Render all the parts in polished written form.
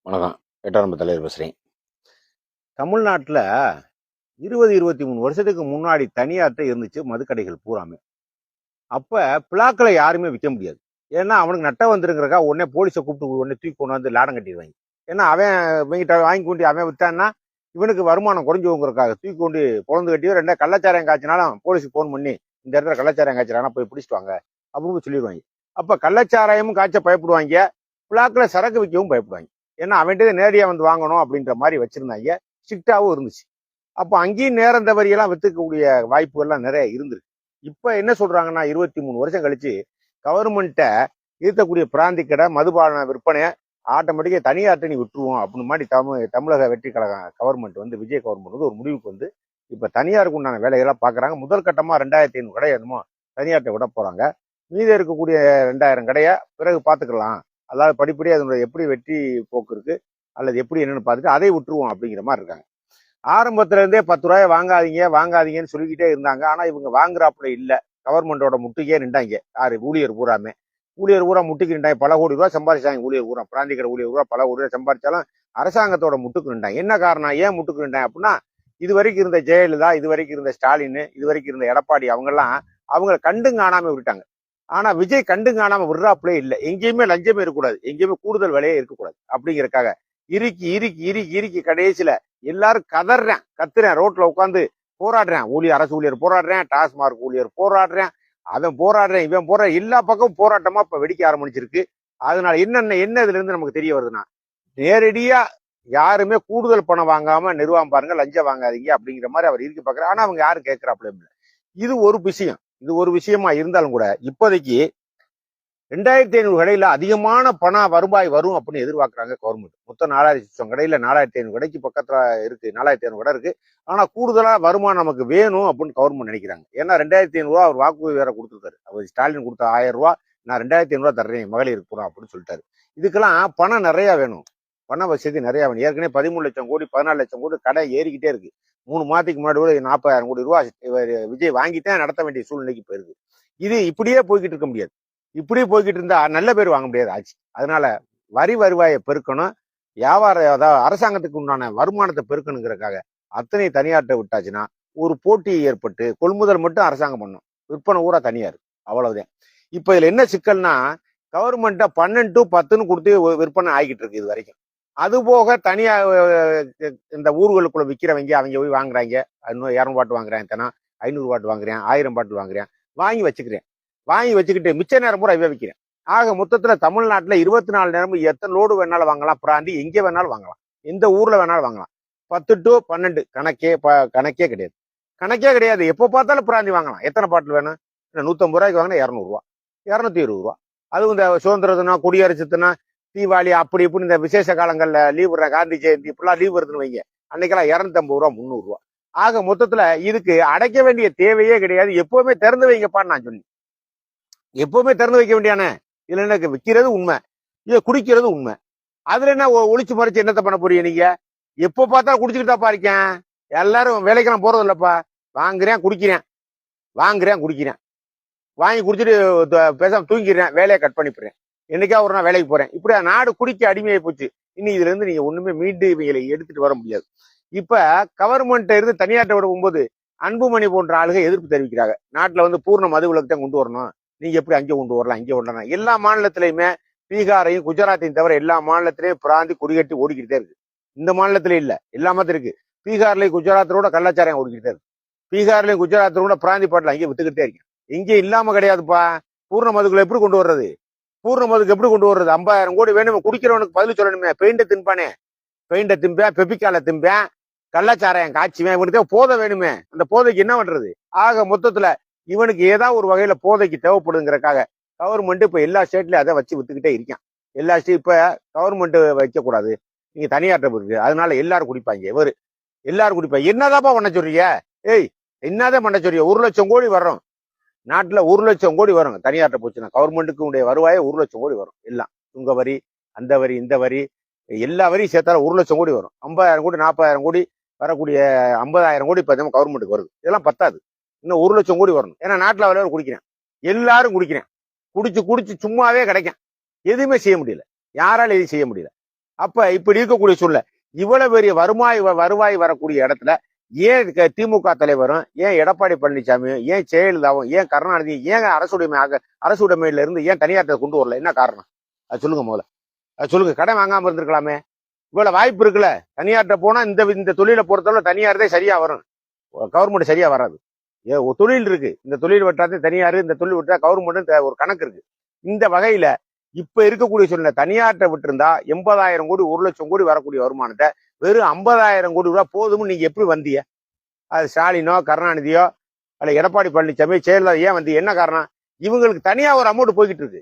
வணக்கம். எட்டாம் தலைவர் பேசுகிறேன். தமிழ்நாட்டில் 23 வருஷத்துக்கு முன்னாடி தனியார்ட்ட இருந்துச்சு மதுக்கடைகள் பூராமே. அப்போ பிளாக்களை யாருமே விற்க முடியாது. ஏன்னா அவனுக்கு நட்ட வந்துருங்கிறக்கா உடனே போலீஸை கூப்பிட்டு உடனே தூக்கி கொண்டு வந்து லாடம் கட்டிடுவாங்க. ஏன்னா அவன் இவங்கிட்ட வாங்கி கொண்டு அவன் விற்றான்னா இவனுக்கு வருமானம் குறைஞ்சுங்கிறக்காக தூக்கி கொண்டு பொழந்து கட்டி ரெண்டா கள்ளச்சாரம் காய்ச்சினாலும் போலீஸுக்கு ஃபோன் பண்ணி இந்த இடத்துல கள்ளச்சாரம் காய்ச்சினா போய் பிடிச்சிட்டு வாங்க அப்படின்னு சொல்லிடுவாங்க. அப்போ கள்ளச்சாராயமும் காய்ச்ச பயப்படுவாங்க, பிளாக்ல சரக்கு விற்கவும் பயப்படுவாங்க. ஏன்னா அவன்கிட்ட நேரடியாக வந்து வாங்கணும் அப்படின்ற மாதிரி வச்சிருந்தாங்க. ஸ்ட்ரிக்டாகவும் இருந்துச்சு. அப்போ அங்கேயும் நேரம் தவறியெல்லாம் வித்துக்கக்கூடிய வாய்ப்புகள்லாம் நிறைய இருந்திருக்கு. இப்போ என்ன சொல்றாங்கன்னா 23 வருஷம் கழிச்சு கவர்மெண்ட்டை இருக்கக்கூடிய பிராந்தி கடை மதுபான விற்பனை ஆட்டோமேட்டிக்காக தனியார்ட்ட நீ விட்டுருவோம் அப்படின்னு மாதிரி தமிழக வெற்றி கழகம் கவர்மெண்ட் வந்து விஜய் கவர்மெண்ட் வந்து ஒரு முடிவுக்கு வந்து இப்போ தனியாருக்கு உண்டான வேலைகள்லாம் பார்க்குறாங்க. முதல் கட்டமாக 2500 கடை என்னமோ தனியார்ட்ட விட போகிறாங்க. மீதி இருக்கக்கூடிய 2000 கடையை பிறகு பார்த்துக்கலாம். அதாவது படிப்படியாக அதனுடைய எப்படி வெற்றி போக்கு இருக்கு அல்லது எப்படி என்னன்னு பார்த்துட்டு அதை விட்டுருவோம் அப்படிங்கிற மாதிரி இருக்காங்க. ஆரம்பத்துல இருந்தே 10 ரூபாய் வாங்காதீங்கன்னு சொல்லிக்கிட்டே இருந்தாங்க. ஆனா இவங்க வாங்குறாப்புல இல்லை. கவர்மெண்டோட முட்டுக்கே நின்றாங்க. யாரு ஊழியர் பூரா முட்டுக்கு நின்றாங்க. பல கோடி ரூபாய் சம்பாதிச்சாங்க ஊழியர் பூரா. பிராந்தி கடை ஊழியர் பூரா பல கோடி ரூபாய் சம்பாதிச்சாலும் அரசாங்கத்தோட முட்டுக்கு நின்றாங்க. என்ன காரணம்? ஏன் முட்டுக்கு நின்றாங்க அப்படின்னா, இது வரைக்கும் இருந்த ஜெயலலிதா, இது வரைக்கும் இருந்த ஸ்டாலின், இது வரைக்கும் இருந்த எடப்பாடி அவங்கெல்லாம் அவங்களை கண்டும் காணாம விட்டாங்க. ஆனா விஜய் கண்டும் காணாம விடுறாப்புலே இல்லை. எங்கேயுமே லஞ்சமே இருக்கக்கூடாது, எங்கேயுமே கூடுதல் விலையே இருக்கக்கூடாது அப்படிங்கறக்காக இறுக்கி இறுக்கி இறுக்கி இறுக்கி கடைசியில எல்லாரும் கத்துறேன், ரோட்ல உட்காந்து போராடுறேன். அரசு ஊழியர் போராடுறேன், டாஸ்மார்க் ஊழியர் போராடுறேன், அவன் போராடுறேன், இவன் போராடுறேன், எல்லா பக்கமும் போராட்டமா இப்ப வெடிக்க ஆரம்பிச்சிருக்கு. அதனால என்ன இதுல இருந்து நமக்கு தெரிய வருதுன்னா, நேரடியா யாருமே கூடுதல் பணம் வாங்காம நிர்வாகம் பாருங்க, லஞ்சம் வாங்காதீங்க அப்படிங்கிற மாதிரி அவர் இருக்கு பாக்குறாரு. ஆனா அவங்க யாரும் கேட்கிறாப்புல இல்லை. இது ஒரு விஷயமா இருந்தாலும் கூட இப்போதைக்கு 2500 கடையில அதிகமான பண வருவாய் வரும் அப்படின்னு எதிர்பார்க்கறாங்க கவர்மெண்ட். மொத்தம் 4000 கடையில 4500 கடைக்கு பக்கத்துல இருக்கு, 4500 கடை இருக்கு. ஆனா கூடுதலா வருமானம் நமக்கு வேணும் அப்படின்னு கவர்மெண்ட் நினைக்கிறாங்க. ஏன்னா 2500 ரூபா அவர் வாக்குறுதி வேற கொடுத்துருக்காரு. அவர் ஸ்டாலின் கொடுத்த 1000 ரூபா நான் 2500 ரூபா தர்றேன் மகளிருக்கு போறோம் அப்படின்னு சொல்லிட்டாரு. இதுக்கெல்லாம் பணம் நிறைய வேணும், பண வசதி நிறைய வேணும். ஏற்கனவே 13 லட்சம் கோடி 14 லட்சம் கோடி கடை ஏறிக்கிட்டே இருக்கு. 3 மாதத்துக்கு முன்னாடி கூட 40,000 கோடி ரூபாய் விஜய் வாங்கித்தான் நடத்த வேண்டிய சூழ்நிலைக்கு போயிருக்கு. இது இப்படியே போய்கிட்டு இருக்க முடியாது. இப்படி போய்கிட்டு இருந்தா நல்ல பேர் வாங்க முடியாது ஆட்சி. அதனால வருவாயை பெருக்கணும், அதாவது அரசாங்கத்துக்கு உண்டான வருமானத்தை பெருக்கணுங்கிறதுக்காக அத்தனை தனியார்ட்ட விட்டாச்சுன்னா ஒரு போட்டி ஏற்பட்டு கொள்முதல் மட்டும் அரசாங்கம் பண்ணும், விற்பனை ஊரா தனியார், அவ்வளவுதான். இப்ப இதுல என்ன சிக்கல்னா, கவர்மெண்ட்டை 12 to 10 கொடுத்து விற்பனை ஆகிட்டு இருக்கு இது வரைக்கும். அது போக தனியா இந்த ஊர்களுக்குள்ள விற்கிறவங்க அவங்க போய் வாங்குறாங்க. 200 பாட்டு வாங்குறேன், தினம் 500 பாட்டு வாங்குறேன், 1000 பாட்டு வாங்குறேன், வாங்கி வச்சுக்கிட்டு மிச்ச நேரம் பூரா விற்கிறேன். ஆக மொத்தத்துல தமிழ்நாட்டுல 24 நேரமும் எத்தனை லோடு வேணாலும் வாங்கலாம், பிராந்தி எங்கே வேணாலும் வாங்கலாம், எந்த ஊர்ல வேணாலும் வாங்கலாம். 10 to 12 கணக்கே கிடையாது. எப்போ பார்த்தாலும் பிராந்தி வாங்கலாம். எத்தனை பாட்டில் வேணும்? 150 ரூபாய்க்கு வாங்கினா 200 ரூபா, 220 ரூபா. அதுவும் இந்த சுதந்திர தினம், குடியரசு தினம், தீபாவளி அப்படி இப்படி இந்த விசேஷ காலங்கள்ல லீவ் விடுற, காந்தி ஜெயந்தி இப்படிலாம் லீவ் வருதுன்னு வைங்க, அன்னைக்கெல்லாம் 250 ரூபா, 300 ரூபா. ஆக மொத்தத்துல இதுக்கு அடைக்க வேண்டிய தேவையே கிடையாது. எப்பவுமே திறந்து வைங்கப்பான்னு நான் சொல்லி, எப்பவுமே திறந்து வைக்க வேண்டியானே. இதுல எனக்கு விற்கிறது உண்மை, இதை குடிக்கிறது உண்மை. அதுல என்ன ஒளிச்சு மறைச்சு என்னத்தை பண்ண போறீங்க நீங்க? எப்போ பார்த்தா குடிச்சுக்கிட்டா பாருக்கேன். எல்லாரும் வேலைக்கெல்லாம் போறது இல்லப்பா. வாங்குறேன் குடிக்கிறேன், வாங்கி குடிச்சிட்டு பேசாம தூங்கிடுறேன், வேலையை கட் பண்ணிப்படுறேன், என்னைக்கா ஒரு நாள் வேலைக்கு போறேன். இப்படி நாடு குடிக்க அடிமையாகி போச்சு. இன்னும் இதுல இருந்து நீங்க ஒண்ணுமே மீண்டு இவங்களை எடுத்துட்டு வர முடியாது. இப்ப கவர்மெண்ட் இருந்து தனியார்ட்ட விடும்போது அன்புமணி போன்ற ஆளுக எதிர்ப்பு தெரிவிக்கிறாங்க. நாட்டுல வந்து பூர்ண மது விலக்கத்தை கொண்டு வரணும், நீங்க எப்படி அங்கே கொண்டு வரலாம், இங்கே கொண்டு வரலாம். எல்லா மாநிலத்திலையுமே, பீகாரையும் குஜராத்தையும் தவிர எல்லா மாநிலத்திலையும் பிராந்தி குடிகட்டி ஓடிக்கிட்டே இருக்கு. இந்த மாநிலத்திலே இல்ல, எல்லா மாதிரி இருக்கு. பீகார்லயும் குஜராத்தோட கள்ளச்சாரம் ஓடிக்கிட்டே இருக்கு. பீகார்லயும் குஜராத்தோட பிராந்தி பாட்டில் அங்கே வித்துக்கிட்டே இருக்கு. இங்கே இல்லாம கிடையாதுப்பா. பூர்ண மதுக்குள்ள எப்படி கொண்டு வர்றது? 50,000 கோடி வேணுமே, குடிக்கிறவனுக்கு பதில் சொல்லணுமே. பெயிண்ட திம்பேன், பெப்பிக்கால திம்பேன், கள்ளச்சாராயம் காய்ச்சுவேன், இவனுக்கு போதை வேணுமே. அந்த போதைக்கு என்ன பண்றது? ஆக மொத்தத்துல இவனுக்கு ஏதாவது ஒரு வகையில போதைக்கு தேவைப்படுங்கிறக்காக கவர்மெண்ட் இப்ப எல்லா ஸ்டேட்லயும் அதை வச்சு வித்துக்கிட்டே இருக்கான். எல்லா ஸ்டேட் இப்ப கவர்மெண்ட் வைக்க கூடாது, நீங்க தனியார்ட்ட இருக்கு, அதனால எல்லாரும் குடிப்பாங்க. எல்லாரும் குடிப்பாங்க. என்னதாப்பா பண்ண சொல்றீங்க? என்னதான் பண்ண சொல்றீங்க? 1 லட்சம் கோடி வரும் நாட்டுல, 1 லட்சம் கோடி வரும் தனியார்ட்ட போச்சுன்னா. கவர்மெண்ட்டுக்கு வருவாயே 1 லட்சம் கோடி வரும். எல்லாம் சுங்க வரி, அந்த வரி, இந்த வரி, எல்லா வரியும் சேர்த்தாலும் 1 லட்சம் கோடி வரும். 50,000 கோடி 40,000 கோடி வரக்கூடிய 50,000 கோடி இப்ப கவர்மெண்ட்டுக்கு வருது. இதெல்லாம் பத்தாது, இன்னும் 1 லட்சம் கோடி வரணும். ஏன்னா நாட்டுல அவ்வளவு குடிக்கிறேன், எல்லாரும் குடிச்சு சும்மாவே கிடைக்கும். எதுவுமே செய்ய முடியல, யாரால எதுவும் செய்ய முடியல. அப்ப இப்படி இருக்கக்கூடிய சூழ்நிலை, இவ்வளவு பெரிய வருவாய் வரக்கூடிய இடத்துல ஏன் திமுக தலைவரும், ஏன் எடப்பாடி பழனிசாமியும், ஏன் ஜெயலலிதாவும், ஏன் கருணாநிதி, ஏன் அரசு உடைமையில இருந்து ஏன் தனியார்ட்ட கொண்டு வரல? என்ன காரணம்? அது சொல்லுங்க முதல்ல. அது சொல்லுங்க. கடன் வாங்காம இருந்திருக்கலாமே. இவ்வளவு வாய்ப்பு இருக்குல்ல. தனியார்ட்ட போனா இந்த தொழிலை பொறுத்தவரை தனியார் தான் சரியா வரும், கவர்மெண்ட் சரியா வராது. தொழில் இருக்கு, இந்த தொழில் வெட்டாத தனியார், இந்த தொழில் விட்டா கவர்மெண்ட் ஒரு கணக்கு இருக்கு. இந்த வகையில இப்ப இருக்கக்கூடிய சூழ்நிலை தனியார்ட்ட விட்டு இருந்தா 80,000 கோடி 1 லட்சம் கோடி வரக்கூடிய வருமானத்தை வெறும் 50,000 கோடி ரூபாய் போதும்னு நீங்க எப்படி வந்தீங்க? அது ஸ்டாலினோ கருணாநிதியோ அல்ல எடப்பாடி பழனிசாமி ஜெயலலிதா ஏன் வந்து என்ன காரணம்? இவங்களுக்கு தனியா ஒரு அமௌண்ட் போய்கிட்டு இருக்கு.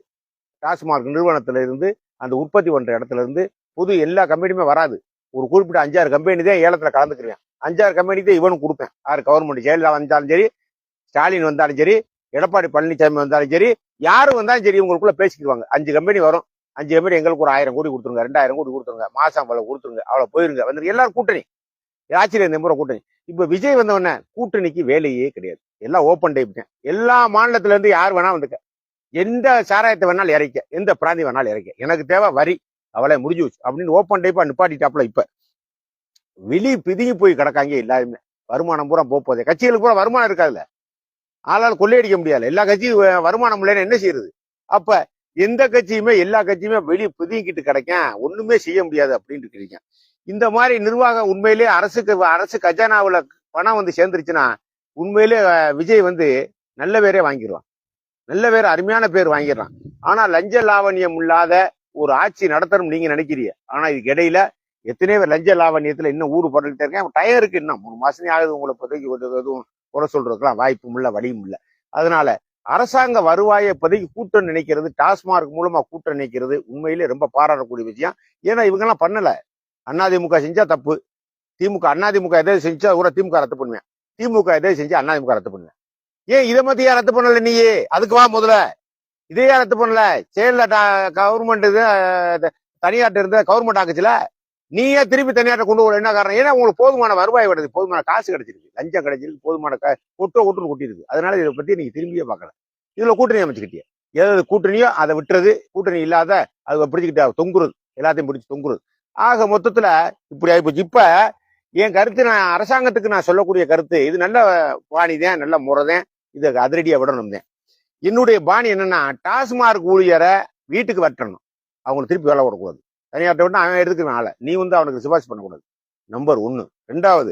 டாஸ்மாக் நிறுவனத்துல இருந்து அந்த உற்பத்தி பண்ற இடத்துல இருந்து புது எல்லா கம்பெனியுமே வராது. ஒரு குறிப்பிட்ட 5-6 கம்பெனி தான் ஏலத்துல கலந்துக்கிறேன். 5-6 கம்பெனி தான் இவனும் கொடுப்பேன். யாரு கவர்மெண்ட் ஜெயலலிதா வந்தாலும் சரி, ஸ்டாலின் வந்தாலும் சரி, எடப்பாடி பழனிசாமி வந்தாலும் சரி, யாரும் வந்தாலும் சரி, இவங்களுக்குள்ள பேசிக்கிடுவாங்க. 5 கம்பெனி வரும். 5 கம்பெனி எங்களுக்கு ஒரு 1000 கோடி கொடுத்துருங்க, 2000 கோடி கொடுத்துருங்க, மாசம் அவ்வளவு கொடுத்துருங்க, அவ்வளவு போயிருங்க வந்து எல்லாரும் கூட்டணி. ஆச்சரியம் இந்த முறை கூட்டணி. இப்ப விஜய் வந்தவொடனே கூட்டணிக்கு வேலையே கிடையாது. எல்லாம் ஓப்பன் டைப். எல்லா மாநிலத்துல இருந்து யார் வேணா வந்துக்க, எந்த சாராயத்தை வேணாலும் இறக்க, எந்த பிராந்தி வேணாலும் இறக்க, எனக்கு தேவை வரி, அவளை முடிஞ்சு வச்சு அப்படின்னு ஓப்பன் டைப்பா நிப்பாட்டிட்டாப்புல. இப்ப வெளி பிதுங்கி போய் கிடக்காங்க எல்லாருமே. வருமானம் பூரா போதே, கட்சிகளுக்கு பூரா வருமானம் இருக்காதுல்ல, ஆளால் கொள்ளையடிக்க முடியாது. எல்லா கட்சியும் வருமானம் இல்லைன்னு என்ன செய்யறது? அப்ப எந்த கட்சியுமே எல்லா கட்சியுமே வெளியே பிதுங்கிட்டு கிடைக்கும், ஒண்ணுமே செய்ய முடியாது அப்படின்னு இருக்கிறீங்க. இந்த மாதிரி நிர்வாகம் உண்மையிலே அரசு கஜானாவுல பணம் வந்து சேர்ந்துருச்சுன்னா உண்மையிலே விஜய் வந்து நல்ல பேரே வாங்கிடுவான், நல்ல பேர், அருமையான பேர் வாங்கிடுறான். ஆனா லஞ்ச லாவண்யம் இல்லாத ஒரு ஆட்சி நடத்தணும் நீங்க நினைக்கிறீங்க. ஆனா இதுக்கு இடையில எத்தனை பேர் லஞ்ச லாவண்யத்துல இன்னும் ஊடு படலிட்டே இருக்கேன். டயம் இருக்கு, இன்னும் 3 மாசம் ஆகுது. உங்களை இப்போதைக்கு எதுவும் குறை சொல்றதுக்கெல்லாம் வாய்ப்பும் இல்லை, வழியும் இல்லை. அதனால அரசாங்க வருவாயை இப்போதைக்கு கூட்டம் நினைக்கிறது, டாஸ்மார்க் மூலமா கூட்டம் நினைக்கிறது உண்மையிலே ரொம்ப பாராட்டக்கூடிய விஷயம். ஏன்னா இவங்கெல்லாம் பண்ணல. அதிமுக செஞ்சா தப்பு, அதிமுக எதாவது செஞ்சா கூட திமுக ரத்து பண்ணுவேன், திமுக எதாவது செஞ்சா அதிமுக ரத்து பண்ணுவேன். ஏன் இதை மத்திய ரத்து பண்ணல நீயே? அதுக்கு வா முதல்ல. இதையே ரத்து பண்ணல. செயல கவர்மெண்ட் தனியார்ட்ட இருந்த கவர்மெண்ட் ஆக்குச்சுல, நீயே திருப்பி தனியார்ட்ட கொண்டு வர என்ன காரணம்? ஏன்னா உங்களுக்கு போதுமான வருவாய் வருது, போதுமான காசு கிடைச்சிருக்கு, லஞ்சம் கிடைச்சிருக்கு, போதுமான ஒட்டுன்னு கொட்டிருக்கு. அதனால இதை பத்தி நீங்க திரும்பியே பார்க்கல. இதுல கூட்டணி அமைச்சுக்கிட்டே, ஏதாவது கூட்டணியோ அதை விட்டுறது, கூட்டணி இல்லாத அதை பிடிச்சிக்கிட்டா தொங்குறது, எல்லாத்தையும் பிடிச்சி தொங்குறது. ஆக மொத்தத்துல இப்படி ஆயிப்போச்சு. இப்ப என் கருத்து, நான் அரசாங்கத்துக்கு நான் சொல்லக்கூடிய கருத்து, இது நல்ல பாணிதான், நல்ல முறைதான், இதை அதிரடியா விடணும் தான். என்னுடைய பாணி என்னன்னா, டாஸ்மார்க் ஊழியரை வீட்டுக்கு வெட்டணும், அவங்களுக்கு திருப்பி வேலை விடக்கூடாது. தனியார்ட்ட விட்டு அவன் எடுத்துக்குவேன் ஆளை, நீ வந்து அவனுக்கு சிபாரிசு பண்ணக்கூடாது. நம்பர் 1. 2வது,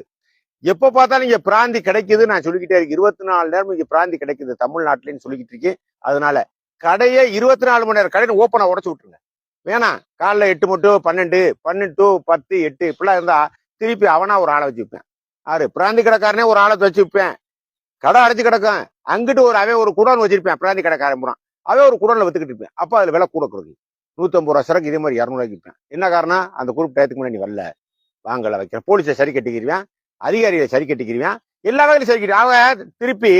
எப்ப பார்த்தாலும் இங்க பிராந்தி கிடைக்குது, நான் சொல்லிக்கிட்டே இருக்கேன். 24 நேரம் இங்க பிராந்தி கிடைக்குது தமிழ்நாட்டிலேன்னு சொல்லிக்கிட்டு இருக்கேன். அதனால கடையை 24 மணி நேரம் கடையை ஓப்பனா உடச்சு விட்டுருங்க. வேணாம், காலைல 8 மட்டும் 12, 12 to 10, 8 இப்படிலாம் இருந்தா திருப்பி அவனா ஒரு ஆளை வச்சு வைப்பேன். பிராந்தி கடைக்காரனே ஒரு ஆளை வச்சு வைப்பேன். கடை அடைச்சு கிடக்கும், அங்கிட்டு அவன் ஒரு குடோன் வச்சிருப்பேன். பிராந்தி கடைக்காரன் பூரா அவன் ஒரு குடோன்ல வித்துக்கிட்டு இருப்பேன். அப்ப அதுல விலை கூட கொடுக்கு. 150 ரூபா சரக்கு இதே மாதிரி 200 ரூபாய்க்கு விற்பேன். என்ன காரணம்? அந்த குறிப்பிட்ட டயத்துக்கு முன்னாடி நீ வரல, வாங்கல வைக்கிறேன். போலீஸை சரி கட்டிக்கிருவேன், அதிகாரியை சரி கட்டிக்கிருவேன், எல்லா வகையிலும் சரி கட்டி அவன் திருப்பி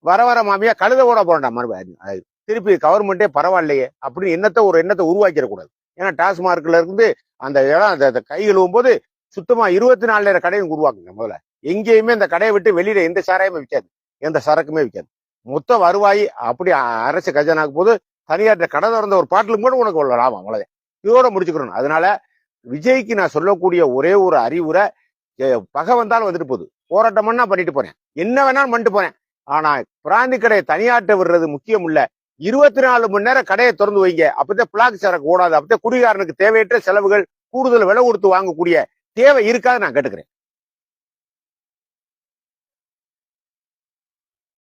வர மாமியா கழுத கூட போறான்டா மறுபடியும். திருப்பி கவர்மெண்டே பரவாயில்லையே அப்படின்னு எண்ணத்தை உருவாக்கிடக்கூடாது. ஏன்னா டாஸ்மார்க்ல இருந்து அந்த இடம் அந்த கை கழுவும் போது சுத்தமா 24 நேர கடையும் உருவாக்குங்க. முதல்ல எங்கேயுமே இந்த கடையை விட்டு வெளியில எந்த சாராயமே விற்காது, எந்த சரக்குமே விற்காது. மொத்த வருவாய் அப்படி அரசு கஜானாக்கு போது தனியார்ட்ட கடை திறந்த ஒரு பாட்டிலும் கூட உனக்கு உள்ள லாபம். அவ்வளவுதான், இதோட முடிச்சுக்கணும். அதனால விஜய்க்கு நான் சொல்லக்கூடிய ஒரே ஒரு அறிவுரை, பகை வந்தாலும் வந்துட்டு போகுது, போராட்டம்னா பண்ணிட்டு போறேன், என்ன வேணாலும் பண்ணிட்டு போறேன். ஆனா பிராந்தி கடையை தனியார்ட்ட விடுறது முக்கியம் இல்ல. 24 மணி நேரம் கடையை திறந்து வைங்க. அப்பதான் பிளாக் சரக்கு ஓடாது. அப்பதான் குடிகாரனுக்கு தேவையற்ற செலவுகள், கூடுதல் விலை கொடுத்து வாங்கக்கூடிய தேவை இருக்காது நான் கேட்டுக்கிறேன்.